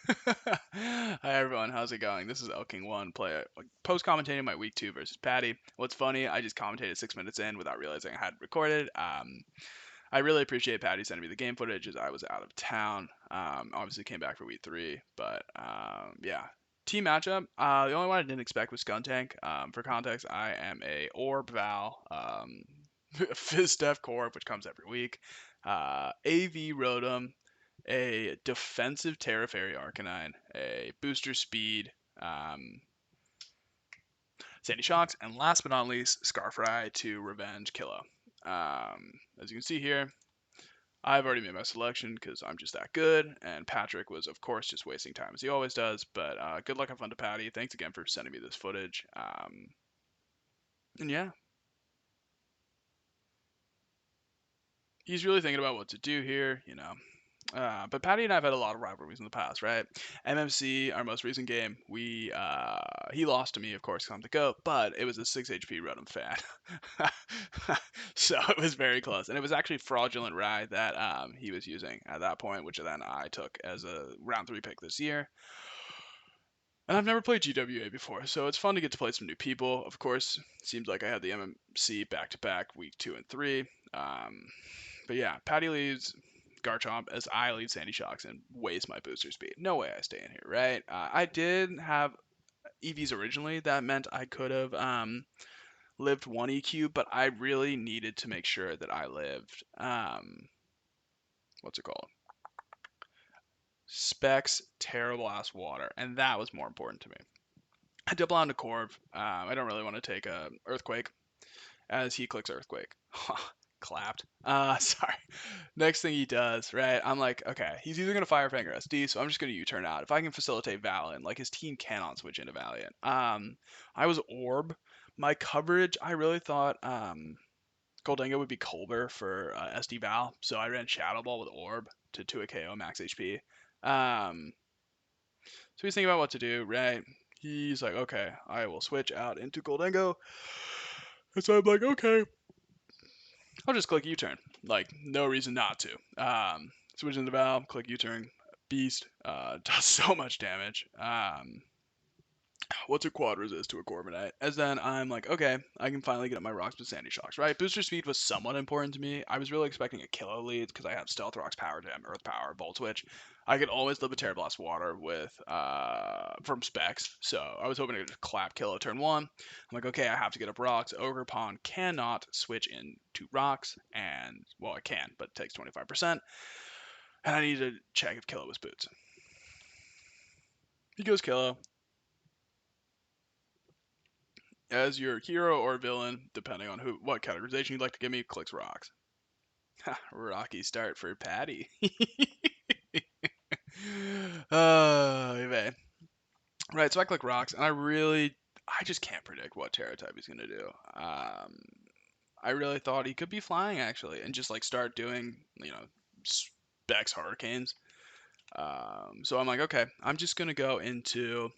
Hi everyone, how's it going? This is Elking1 post commentating my week 2 versus Paddy. What's funny, I just commentated 6 minutes in without realizing I hadn't recorded. I really appreciate Paddy sending me the game footage as I was out of town. Obviously came back for week 3, but yeah. Team matchup. The only one I didn't expect was Skuntank. For context, I am a Orb Val, Fizz Def Corp, which comes every week. AV Rotom, a defensive Terra Fairy Arcanine, a booster speed, Sandy Shocks, and last but not least, Scarfry to Revenge Killa. As you can see here, I've already made my selection because I'm just that good, and Patrick was, of course, just wasting time as he always does. But good luck and fun to Paddy. Thanks again for sending me this footage. And yeah, he's really thinking about what to do here. But Paddy and I have had a lot of rivalries in the past, right? MMC, our most recent game, we he lost to me, of course, 'cause I'm the GOAT, but it was a 6 HP Rotom fan. So it was very close. And it was actually Fraudulent Rye that he was using at that point, which then I took as a round 3 pick this year. And I've never played GWA before, so it's fun to get to play some new people. Of course, seems like I had the MMC back to back week 2 and 3. But yeah, Paddy leaves Garchomp as I lead Sandy Shocks and waste my booster speed. No way I stay in here, right? I did have EVs originally. That meant I could have lived 1 EQ, but I really needed to make sure that I lived, what's it called? Specs, Terrible Ass Water. And that was more important to me. I double on to Corv. I don't really want to take a Earthquake as he clicks Earthquake. Clapped. Sorry. Next thing he does, right? I'm like, okay, he's either gonna Fire Fang or SD, so I'm just gonna U-turn out. If I can facilitate Valiant, like his team cannot switch into Valiant. I was Orb. My coverage, I really thought Goldengo would be Colbur for SD Val, so I ran Shadow Ball with Orb to 2 a KO max HP. So he's thinking about what to do, right? He's like, okay, I will switch out into Goldengo. And so I'm like, okay, I'll just click U-turn. Like, no reason not to. Switch into Val, click U-turn. Beast does so much damage. What's a quad resist to a Corviknight? As then I'm like, okay, I can finally get up my rocks with Sandy Shocks, right? Booster speed was somewhat important to me. I was really expecting a kilo lead because I have Stealth Rocks, Power Gem, Earth Power, Volt Switch. I could always live a Terra Blast Water with from specs, so I was hoping to just clap Kilo turn 1. I'm like, okay, I have to get up rocks. Ogre Pond cannot switch into rocks, and well, I can, but it takes 25%. And I need to check if Kilo was boots. He goes Kilo. As your hero or villain, depending on what categorization you'd like to give me, clicks rocks. Rocky start for Paddy. Man. Right, so I click rocks, and I just can't predict what Terra type he's gonna do. I really thought he could be flying actually, and just like start doing, specs hurricanes. So I'm like, okay, I'm just gonna go into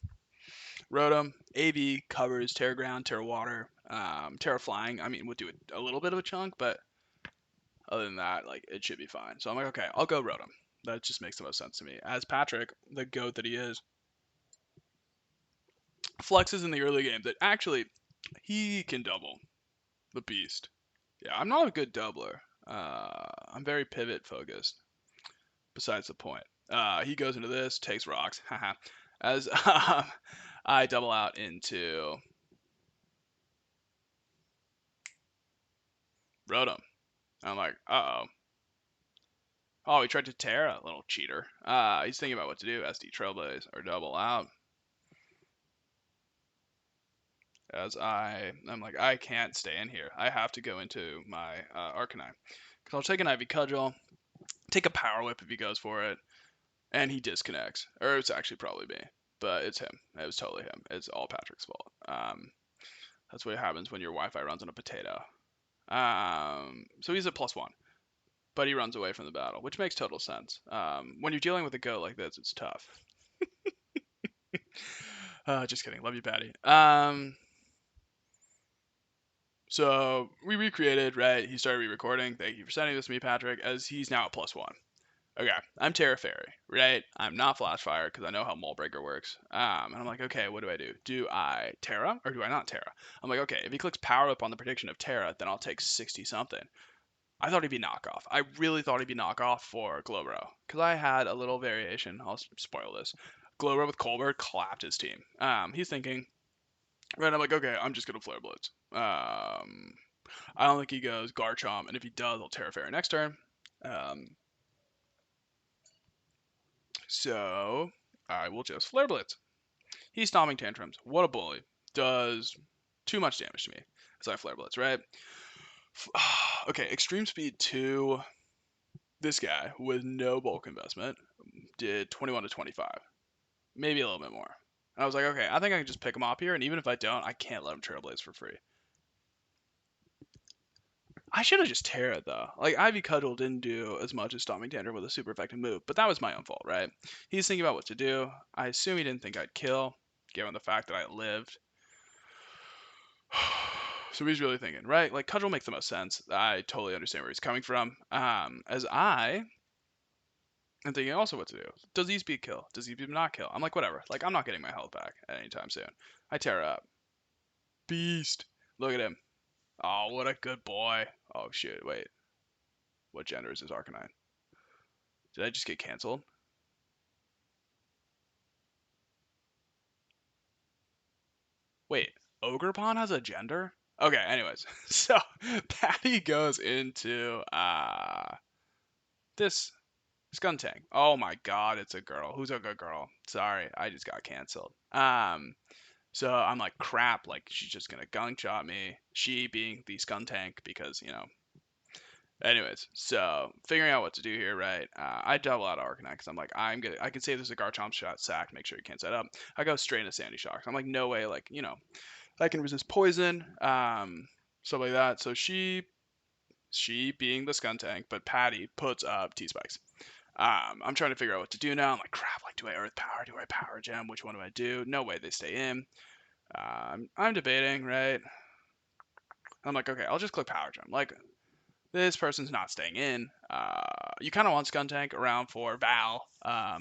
Rotom. AV covers Terra Ground, Terra Water, Terra Flying. I mean, would do a little bit of a chunk, but other than that, like it should be fine. So I'm like, okay, I'll go Rotom. That just makes the most sense to me. As Patrick, the goat that he is, flexes in the early game that actually he can double the beast. Yeah, I'm not a good doubler. I'm very pivot focused. Besides the point. He goes into this, takes rocks. Haha. As I double out into Rotom. I'm like, uh oh. Oh, he tried to Terra, little cheater. He's thinking about what to do. SD Trailblaze or double out. I'm like, I can't stay in here. I have to go into my Arcanine. Because I'll take an Ivy Cudgel, take a Power Whip if he goes for it, and he disconnects. Or it's actually probably me, but it's him. It was totally him. It's all Patrick's fault. That's what happens when your Wi-Fi runs on a potato. So he's at +1, but he runs away from the battle, which makes total sense. When you're dealing with a goat like this, it's tough. Just kidding. Love you, Paddy. So we recreated, right? He started re-recording. Thank you for sending this to me, Patrick, as he's now at +1. Okay, I'm Terra Fairy, right? I'm not Flash Fire because I know how Moldbreaker works. And I'm like, okay, what do I do? Do I Terra or do I not Terra? I'm like, okay, if he clicks Power Up on the prediction of Terra, then I'll take 60 something. I thought he'd be knockoff. I really thought he'd be knockoff for Glowbro because I had a little variation. I'll spoil this. Glowbro with Colbert clapped his team. He's thinking, right? I'm like, okay, I'm just gonna Flare Blitz. I don't think he goes Garchomp, and if he does, I'll Terra Fairy next turn. Um, so I will just Flare Blitz. He's stomping tantrums. What a bully. Does too much damage to me as I Flare Blitz, right? Okay, Extreme Speed 2. This guy with no bulk investment did 21 to 25, maybe a little bit more. And I was like, okay, I think I can just pick him up here, and even if I don't, I can't let him Trailblaze for free. I should have just Terra though. Like Ivy Cudgel didn't do as much as Stomping Tantrum with a super effective move, but that was my own fault, right? He's thinking about what to do. I assume he didn't think I'd kill, given the fact that I lived. So he's really thinking, right? Like Cudgel makes the most sense. I totally understand where he's coming from. As I am thinking also what to do. Does he speed kill? Does he not kill? I'm like, whatever. Like I'm not getting my health back at any time soon. I Terra up. Beast. Look at him. Oh, what a good boy. Oh shit, wait. What gender is his Arcanine? Did I just get canceled? Wait, Ogerpon has a gender? Okay, anyways. So Paddy goes into this Skuntank. Oh my god, it's a girl. Who's a good girl? Sorry, I just got canceled. So I'm like, crap, like she's just gonna gunk shot me. She being the Skuntank because, anyways, so figuring out what to do here, right? I double out Arcanine because I'm like, I can save this a Garchomp shot, sack, make sure you can't set up. I go straight into Sandy Shock. I'm like, no way, like, I can resist poison, stuff like that. So she being the Skuntank, but Paddy puts up T-Spikes. I'm trying to figure out what to do now. I'm like, crap, like, do I Earth Power? Do I Power Gem? Which one do I do? No way they stay in. I'm debating, right? I'm like, okay, I'll just click Power Gem. Like, this person's not staying in. You kind of want Skuntank around for Val. At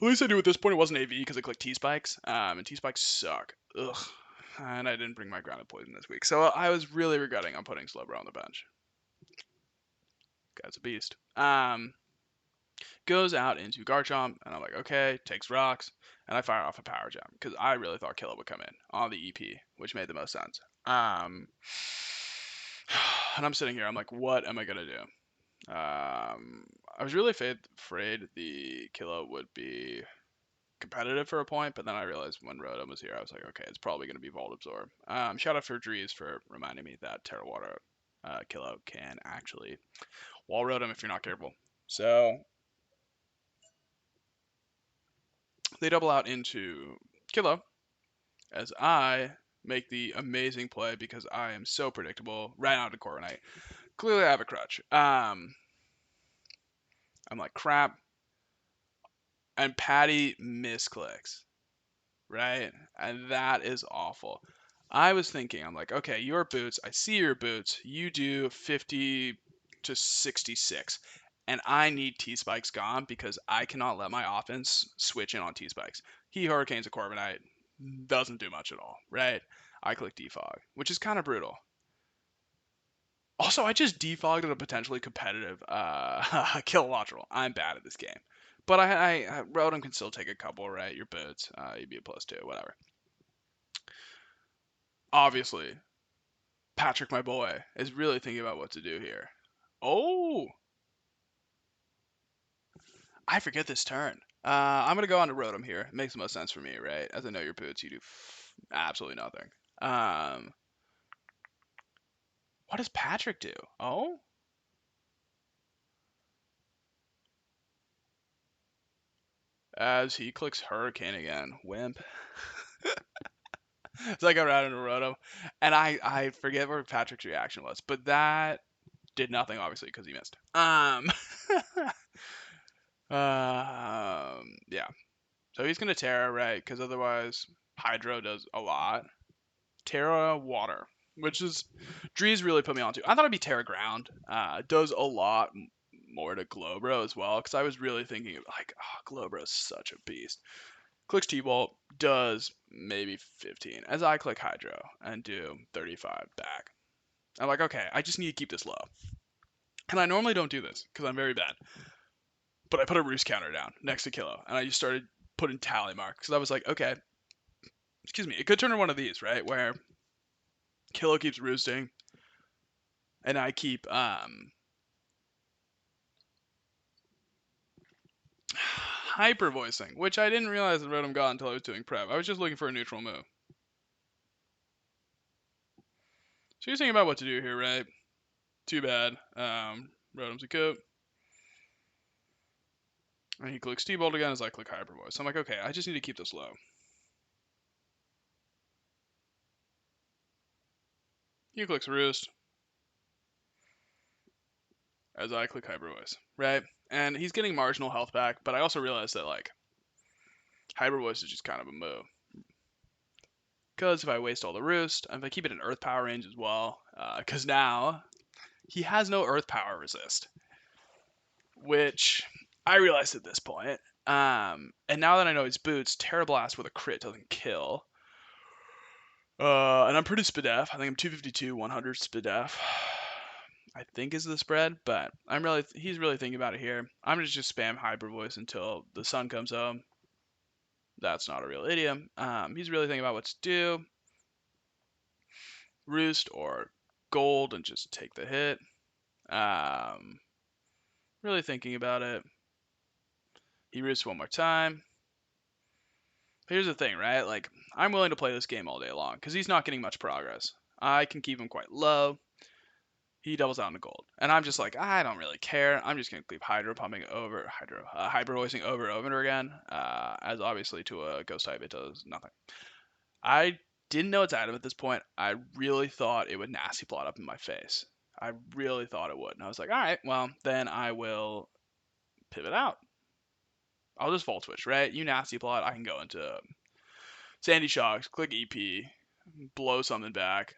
least I knew at this point it wasn't AV because I clicked T-Spikes. And T-Spikes suck. Ugh. And I didn't bring my Grounded Poison this week. So I was really regretting on putting Slowbro on the bench. Guy's a beast. Goes out into Garchomp, and I'm like, okay, takes rocks, and I fire off a Power Gem because I really thought Killer would come in on the EP, which made the most sense. And I'm sitting here, I'm like, what am I gonna do? I was really afraid the Killer would be competitive for a point, but then I realized when Rotom was here, I was like, okay, it's probably going to be Volt Absorb. Shout out for Drees for reminding me that Terra Water Kilo can actually wall Rotom if you're not careful. So they double out into Kilo as I make the amazing play because I am so predictable. Right out to Corviknight. Clearly I have a crutch. I'm like, crap. And Paddy misclicks. Right? And that is awful. I was thinking, I'm like, okay, your boots, I see your boots. You do 50 to 66. And I need T-Spikes gone because I cannot let my offense switch in on T-Spikes. He Hurricanes a Corviknight, doesn't do much at all, right? I click Defog, which is kind of brutal. Also, I just defogged at a potentially competitive Kilowattrel. I'm bad at this game. But I Rotom can still take a couple, right? Your boots, you'd be a +2, whatever. Obviously, Patrick, my boy, is really thinking about what to do here. Oh, I forget this turn. I'm gonna go on to Rotom here. It makes the most sense for me, right? As I know your boots, you do absolutely nothing. What does Patrick do? Oh, as he clicks Hurricane again. Wimp. So I go around into Rotom, and I forget what Patrick's reaction was, but that did nothing obviously because he missed. Yeah. So he's gonna Terra, right? Because otherwise Hydro does a lot. Terra Water, which is Drees really put me onto. I thought it'd be Terra Ground. Does a lot more to Glowbro as well, because I was really thinking like, oh, Glowbro's such a beast. Clicks T-Bolt, does maybe 15. As I click Hydro and do 35 back. I'm like, okay, I just need to keep this low. And I normally don't do this because I'm very bad. But I put a roost counter down next to Kilo, and I just started putting tally marks because I was like, okay, excuse me, it could turn into one of these, right? Where Kilo keeps roosting, and I keep hyper voicing, which I didn't realize that Rotom got until I was doing prep. I was just looking for a neutral move. So you're thinking about what to do here, right? Too bad. Rotom's a coat. And he clicks T-Bolt again as I click Hyper Voice. I'm like, okay, I just need to keep this low. He clicks Roost as I click Hyper Voice, right? And he's getting marginal health back, but I also realized that, like, Hyper Voice is just kind of a move. Because if I waste all the Roost, if I keep it in Earth Power range as well, because now he has no Earth Power resist, which I realized at this point. And now that I know his boots, Terra Blast with a crit doesn't kill. And I'm pretty SPDF. I think I'm 252, 100 SPDF. I think is the spread, but he's really thinking about it here. I'm gonna just spam Hyper Voice until the sun comes home. That's not a real idiom. He's really thinking about what to do. Roost or Gold and just take the hit. Really thinking about it. He roosts one more time. Here's the thing, right? Like, I'm willing to play this game all day long because he's not getting much progress. I can keep him quite low. He doubles out into Gold, and I'm just like, I don't really care. I'm just gonna keep hyper voicing over and over again. As obviously to a ghost type, it does nothing. I didn't know its item at this point. I really thought it would nasty plot up in my face. I really thought it would, and I was like, all right, well then I will pivot out. I'll just Volt Switch, right? You nasty plot. I can go into Sandy Shocks, click EP, blow something back.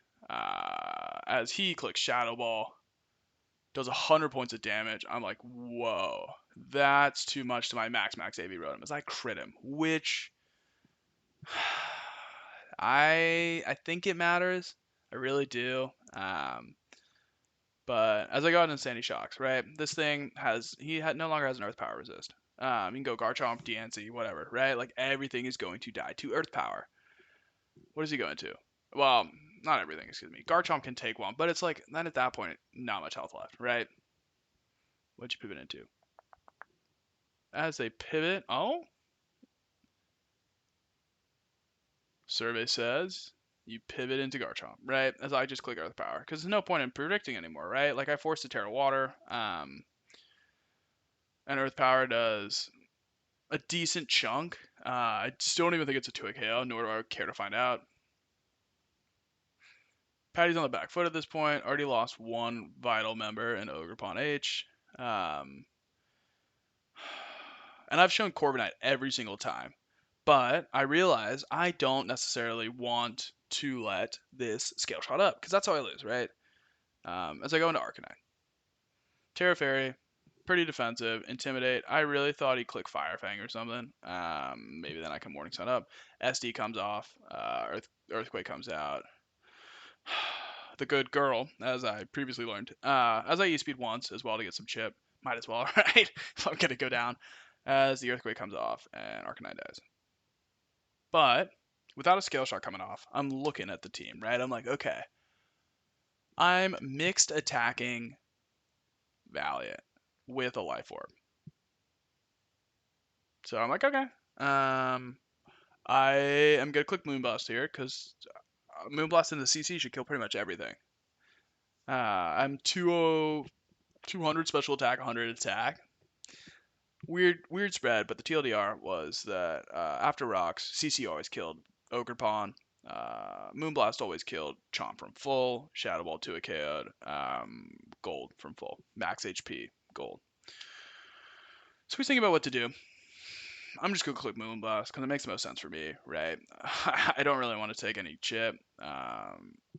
As he clicks Shadow Ball, does 100 points of damage. I'm like, whoa, that's too much to my max AV Rotom as I crit him, which I think it matters. I really do. But as I go into Sandy Shocks, right, this thing no longer has an Earth Power resist. You can go Garchomp, Diancie, whatever, right? Like everything is going to die to Earth Power. What is he going to? Well, not everything, excuse me. Garchomp can take one, but it's like, then at that point, not much health left, right? What'd you pivot into? As they pivot, oh? Survey says you pivot into Garchomp, right? As I just click Earth Power. Because there's no point in predicting anymore, right? Like, I forced a Terra Water, and Earth Power does a decent chunk. I still don't even think it's a 2 KO, nor do I care to find out. Paddy's on the back foot at this point. Already lost one vital member in Ogerpon H. And I've shown Corviknight every single time. But I realize I don't necessarily want to let this scale shot up, because that's how I lose, right? As I go into Arcanine. Terra Fairy, pretty defensive. Intimidate, I really thought he'd click Fire Fang or something. Maybe then I can Morning Sun up. SD comes off. Earthquake comes out. The good girl, as I previously learned. As I E-speed once as well to get some chip. Might as well, right? If I'm going to go down. As the Earthquake comes off and Arcanine dies. But without a scale shot coming off, I'm looking at the team, right? I'm like, okay. I'm mixed attacking Valiant with a Life Orb. So I'm like, okay. I am going to click Moonblast here because Moonblast in the CC should kill pretty much everything. I'm 200 special attack, 100 attack. Weird spread, but the TLDR was that after rocks, CC always killed Ogerpon. Moonblast always killed Chomp from full. Shadow Ball 2 KO'd. Gold from full. Max HP, gold. So he's thinking about what to do. I'm just going to click Moonblast because it makes the most sense for me, right? I don't really want to take any chip.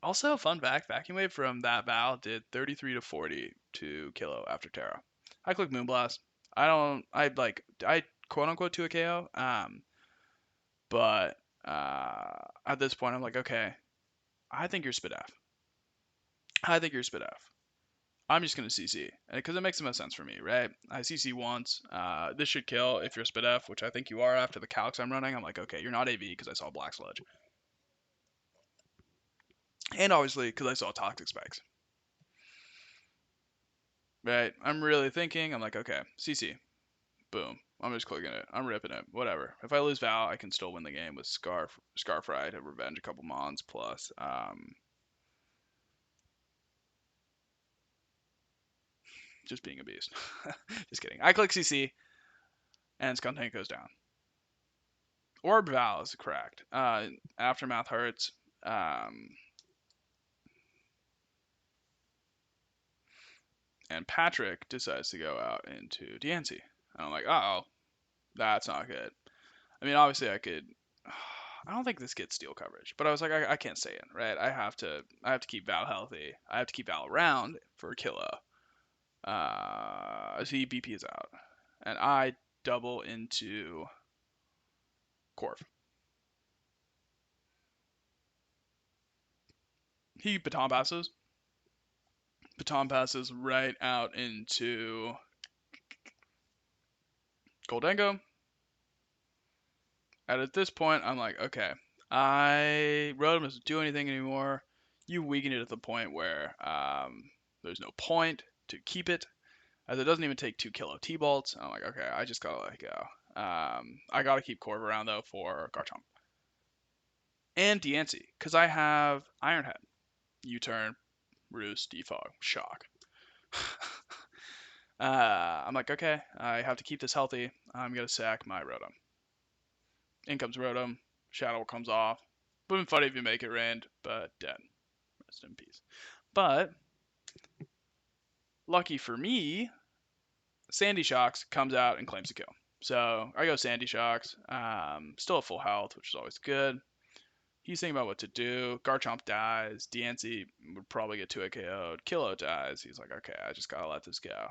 Also, fun fact, Vacuum Wave from that Val did 33 to 40 to Kilo after Terra. I click Moonblast. I quote unquote to a KO. But at this point, I'm like, okay, I think you're Spit F. I think you're Spit F. I'm just gonna CC because it makes the most sense for me, right? I CC once. This should kill if you're Spit F, which I think you are after the calcs I'm running. I'm like, okay, you're not AV because I saw Black Sludge, and obviously because I saw Toxic Spikes. Right? I'm really thinking. I'm like, okay, CC, boom. I'm just clicking it. I'm ripping it. Whatever. If I lose Val, I can still win the game with Scarfry to revenge a couple mons plus. Just being a beast. Just kidding. I click CC and Skuntank goes down. Orb Val is correct. Aftermath hurts. And Patrick decides to go out into DNC. And I'm like, oh, that's not good. I mean, obviously I could. I don't think this gets steal coverage, but I was like, I can't stay in, right? I have to keep Val healthy. I have to keep Val around for Killa. So he BP is out, and I double into Corv. He baton passes right out into Goldango. And at this point, I'm like, okay, Rotom doesn't do anything anymore. You weaken it at the point where there's no point to keep it, as it doesn't even take 2 kilo T-Bolts. I'm like, okay, I just gotta let it go. I gotta keep Corv around though for Garchomp and Diancie, because I have Iron Head, U-turn, Roost, Defog, Shock. I'm like, okay, I have to keep this healthy. I'm gonna sack my Rotom. In comes Rotom. Shadow comes off. Would have been funny if you make it rain, but dead. Rest in peace. But lucky for me, Sandy Shocks comes out and claims the kill. So I go Sandy Shocks. Still at full health, which is always good. He's thinking about what to do. Garchomp dies. DNC would probably get 2 KO'd. Kilo dies. He's like, okay, I just gotta let this go.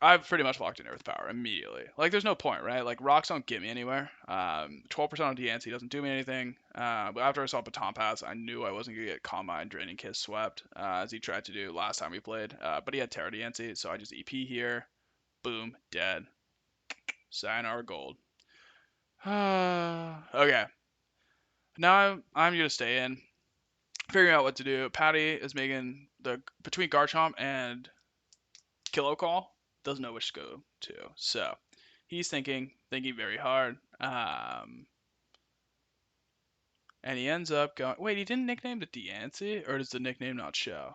I've pretty much locked in Earth Power immediately. Like, there's no point, right? Like, rocks don't get me anywhere. 12% on DNC doesn't do me anything. But after I saw Baton Pass, I knew I wasn't gonna get Calm Mind, Draining Kiss swept, as he tried to do last time we played. But he had Terra DNC, so I just EP here. Boom, dead. Sayonara Gold. Okay. Now I'm gonna stay in, figuring out what to do. Paddy is making between Garchomp and Kilo Call, doesn't know which to go to. So he's thinking very hard. And he ends up going. Wait, he didn't nickname the Diancie, or does the nickname not show?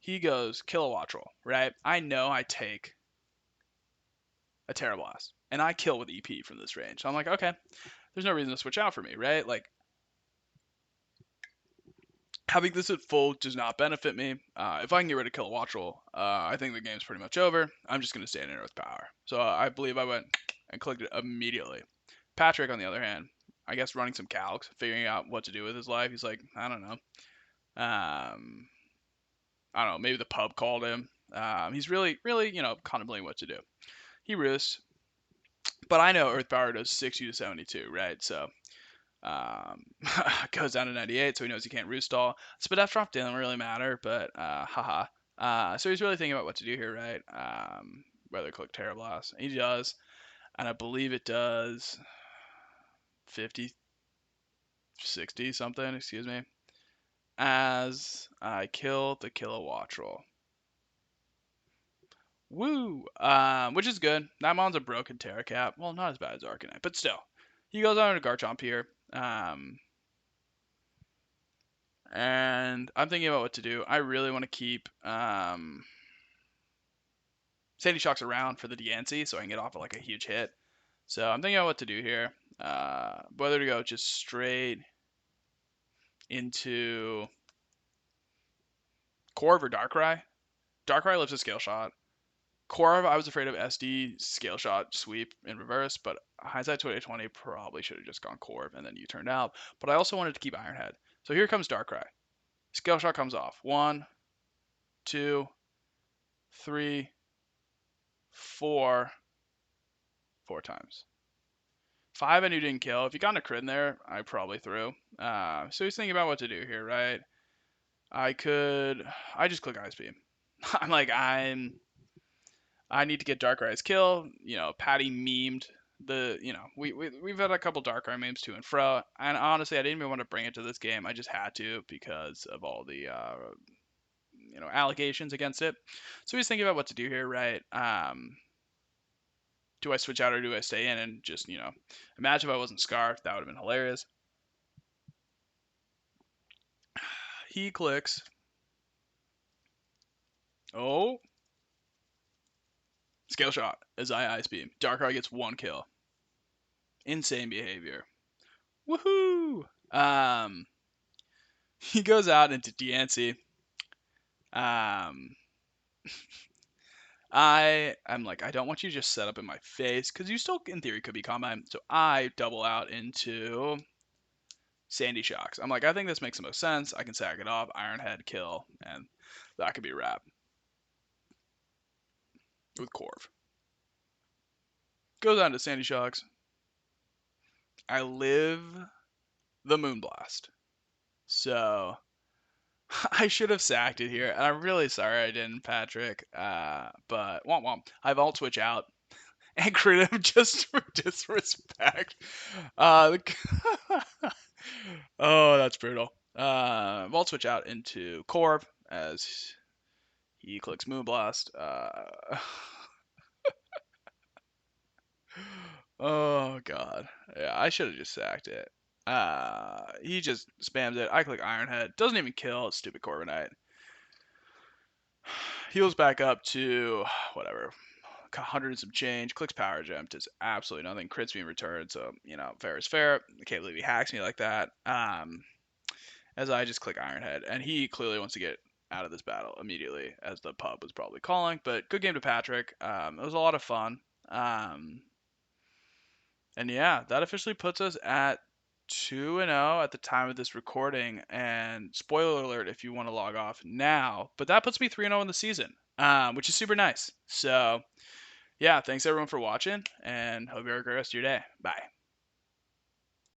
He goes Kilowattrel, right? I know I take a Terra Blast, and I kill with EP from this range. So I'm like, okay, there's no reason to switch out for me, right? Like, having this at full does not benefit me. If I can get rid of Kilowattrel, I think the game's pretty much over. I'm just going to stay in Earth Power. So I believe I went and clicked it immediately. Patrick, on the other hand, I guess running some calcs, figuring out what to do with his life. He's like, I don't know. I don't know. Maybe the pub called him. He's really, contemplating what to do. He roosts, but I know Earth Power does 60 to 72, right? So goes down to 98, so he knows he can't roost all. Spit F drop didn't really matter, but haha. So he's really thinking about what to do here, right? Whether to click Terra Blast. He does, and I believe it does 50, 60 something, excuse me, as I kill the Kilowattrel. Woo! Which is good. That mon's a broken Terra Cap. Well, not as bad as Arcanine, but still. He goes on to Garchomp here. And I'm thinking about what to do. I really want to keep Sandy Shocks around for the DNC so I can get off of like a huge hit. So I'm thinking about what to do here. Whether to go just straight into Corv or Darkrai. Darkrai lives a Scale Shot. Corv, I was afraid of SD Scale Shot sweep in reverse, but hindsight 2020 probably should have just gone Corv and then you turned out. But I also wanted to keep Iron Head. So here comes Darkrai. Skill shot comes off. 1, 2, 3, 4, 4 times. 5 I knew didn't kill. If you got a crit in there, I probably threw. So he's thinking about what to do here, right? I just click Ice Beam. I'm like, I need to get Dark Eyes kill. Paddy memed we've had a couple Dark Eye memes to and fro, and honestly, I didn't even want to bring it to this game. I just had to because of all the allegations against it. So he's thinking about what to do here, right? Do I switch out or do I stay in and just imagine if I wasn't Scar, that would have been hilarious. He clicks. Oh, scale shot as I Ice Beam. Darkrai gets 1 kill. Insane behavior. Woohoo! He goes out into Diancie. I'm like, I don't want you to just set up in my face because you still, in theory, could be Combine. So I double out into Sandy Shocks. I'm like, I think this makes the most sense. I can sack it off, Iron Head, kill, and that could be a wrap. With Corv. Goes on to Sandy Shocks. I live the Moonblast. So I should have sacked it here, and I'm really sorry I didn't, Patrick. But womp womp. I Vault Switch out and crit him just for disrespect. Oh, that's brutal. Vault Switch out into Corv as he clicks Moonblast. Oh god. Yeah, I should have just sacked it. He just spams it. I click Iron Head. Doesn't even kill. It's stupid Corviknight. Heals back up to whatever. 100 and some change. Clicks Power Gem. Does absolutely nothing. Crits me in return. So, fair is fair. I can't believe he hacks me like that. As I just click Iron Head. And he clearly wants to get out of this battle immediately, as the pub was probably calling. But good game to Patrick. It was a lot of fun. And yeah, that officially puts us at 2-0 at the time of this recording. And spoiler alert if you want to log off now, but that puts me 3-0 in the season, which is super nice. So yeah, thanks everyone for watching, and hope you have a great rest of your day. Bye.